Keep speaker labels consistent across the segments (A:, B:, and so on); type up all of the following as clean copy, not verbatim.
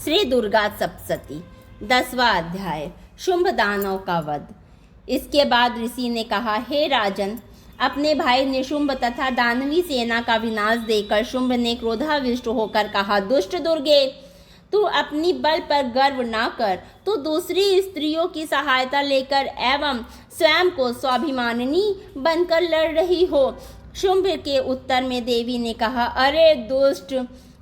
A: श्री दुर्गा सप्तशती। 10वां अध्याय, शुंभ दानव का वध। इसके बाद ऋषि ने कहा, हे राजन, अपने भाई निशुंभ तथा दानवी सेना का विनाश देखकर शुंभ ने क्रोधाविष्ट होकर कहा, दुष्ट दुर्गे, तू अपनी बल पर गर्व न कर। तू दूसरी स्त्रियों की सहायता लेकर एवं स्वयं को स्वाभिमानिनी बनकर लड़ रही हो। शुंभ के उत्तर में देवी ने कहा, अरे दुष्ट,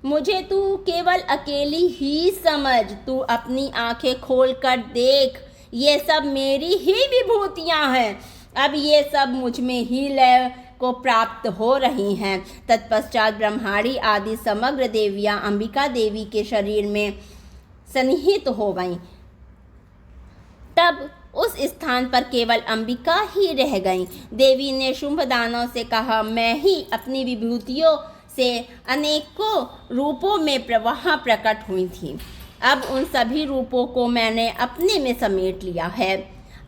A: मुझे तू केवल अकेली ही समझ। तू अपनी आंखें खोल कर देख, ये सब मेरी ही विभूतियां हैं। अब ये सब मुझ में ही लय को प्राप्त हो रही हैं। तत्पश्चात ब्रह्माणी आदि समग्र देवियां अंबिका देवी के शरीर में सन्निहित हो गईं। तब उस स्थान पर केवल अंबिका ही रह गईं। देवी ने शुंभ दानव से कहा, मैं ही अपनी विभूतियों से अनेकों रूपों में वहाँ प्रकट हुई थी। अब उन सभी रूपों को मैंने अपने में समेट लिया है।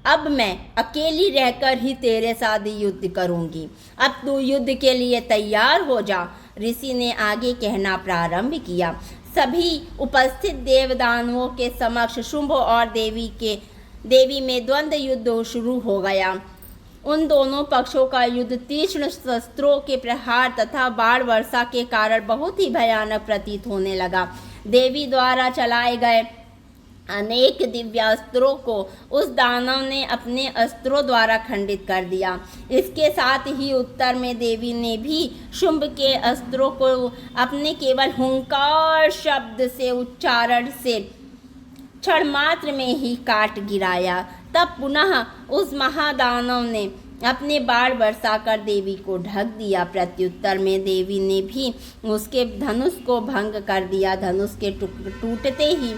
A: अब मैं अकेली रहकर ही तेरे साथ युद्ध करूंगी। अब तू युद्ध के लिए तैयार हो जा। ऋषि ने आगे कहना प्रारंभ किया। सभी उपस्थित देवदानवों के समक्ष शुंभ और देवी में द्वंद्व युद्ध शुरू हो गया। उन दोनों पक्षों का युद्ध तीक्ष्ण शस्त्रों के प्रहार तथा बाण वर्षा के कारण बहुत ही भयानक प्रतीत होने लगा। देवी द्वारा चलाए गए अनेक दिव्यास्त्रों को उस दानव ने अपने अस्त्रों द्वारा खंडित कर दिया। इसके साथ ही उत्तर में देवी ने भी शुंभ के अस्त्रों को अपने केवल हुंकार शब्द से उच्चारण से क्षण मात्र में ही काट गिराया। तब पुनः उस महादानव ने अपने बाण बरसाकर देवी को ढक दिया। प्रत्युत्तर में देवी ने भी उसके धनुष को भंग कर दिया। धनुष के टूटते ही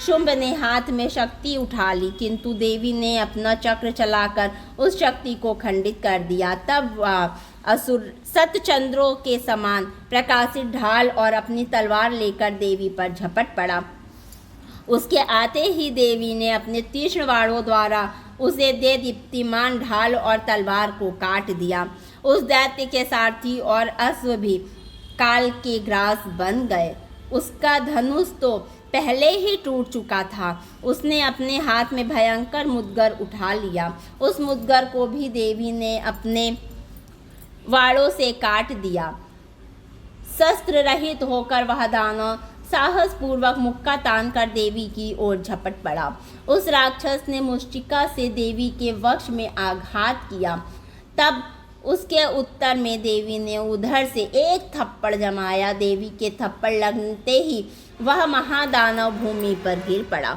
A: शुंभ ने हाथ में शक्ति उठा ली, किंतु देवी ने अपना चक्र चलाकर उस शक्ति को खंडित कर दिया। तब वह असुर सतचंद्रों के समान प्रकाशित ढाल और अपनी तलवार लेकर देवी पर झपट पड़ा। उसके आते ही देवी ने अपने तीक्ष्ण बाणों द्वारा उसे दे दीप्तिमान ढाल और तलवार को काट दिया। उस दैत्य के सारथी और अश्व भी काल के ग्रास बन गए। उसका धनुष तो पहले ही टूट चुका था। उसने अपने हाथ में भयंकर मुद्गर उठा लिया। उस मुद्गर को भी देवी ने अपने वाड़ों से काट दिया। शस्त्र रहित होकर वह दानव साहस पूर्वक मुक्का तानकर देवी की ओर झपट पड़ा। उस राक्षस ने मुष्टिका से देवी के वक्ष में आघात किया। तब उसके उत्तर में देवी ने उधर से एक थप्पड़ जमाया। देवी के थप्पड़ लगते ही वह महादानव भूमि पर गिर पड़ा,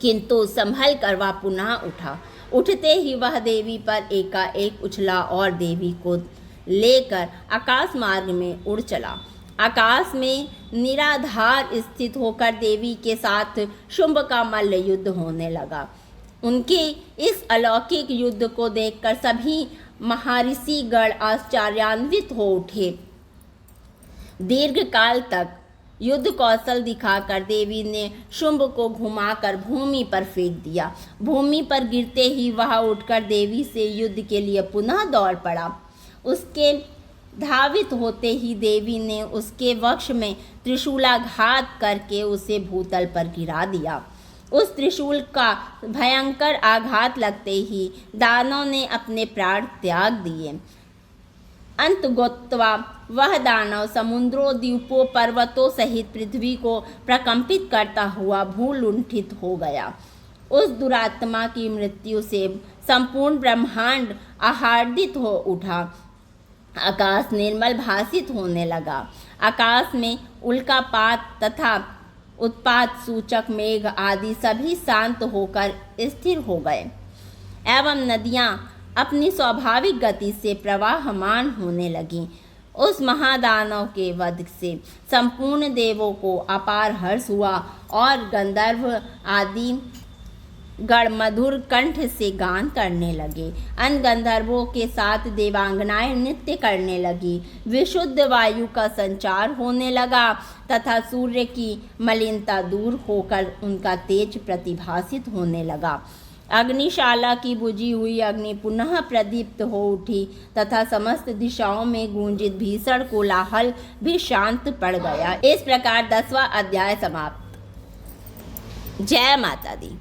A: किंतु संभल कर वह पुनः उठा। उठते ही वह देवी पर एकाएक उछला और देवी को लेकर आकाश मार्ग में उड़ चला। आकाश में निराधार स्थित होकर देवी के साथ शुंभ का मल्ल युद्ध होने लगा। उनके इस अलौकिक युद्ध को देखकर सभी महर्षि गण आश्चर्यान्वित हो उठे। दीर्घ काल तक युद्ध कौशल दिखाकर देवी ने शुंभ को घुमाकर भूमि पर फेंक दिया। भूमि पर गिरते ही वह उठकर देवी से युद्ध के लिए पुनः दौड़ पड़ा। उसके धावित होते ही देवी ने उसके वक्ष में त्रिशूलाघात करके उसे भूतल पर गिरा दिया। उस त्रिशूल का भयंकर आघात लगते ही दानव ने अपने प्राण त्याग दिए। अंतगोत्वा वह दानव समुद्रों, द्वीपों, पर्वतों सहित पृथ्वी को प्रकंपित करता हुआ भूलुंठित हो गया। उस दुरात्मा की मृत्यु से संपूर्ण ब्रह्मांड आह्लादित हो उठा। आकाश निर्मल भासित होने लगा। आकाश में उल्कापात तथा उत्पात सूचक मेघ आदि सभी शांत होकर स्थिर हो गए एवं नदियां अपनी स्वाभाविक गति से प्रवाहमान होने लगीं। उस महादानव के वध से संपूर्ण देवों को अपार हर्ष हुआ और गंधर्व आदि गण मधुर कंठ से गान करने लगे। अन्य गंधर्वों के साथ देवांगनाएं नृत्य करने लगी। विशुद्ध वायु का संचार होने लगा तथा सूर्य की मलिनता दूर होकर उनका तेज प्रतिभासित होने लगा। अग्निशाला की बुझी हुई अग्नि पुनः प्रदीप्त हो उठी तथा समस्त दिशाओं में गूंजित भीषण कोलाहल भी शांत पड़ गया। इस प्रकार 10वां अध्याय समाप्त। जय माता दी।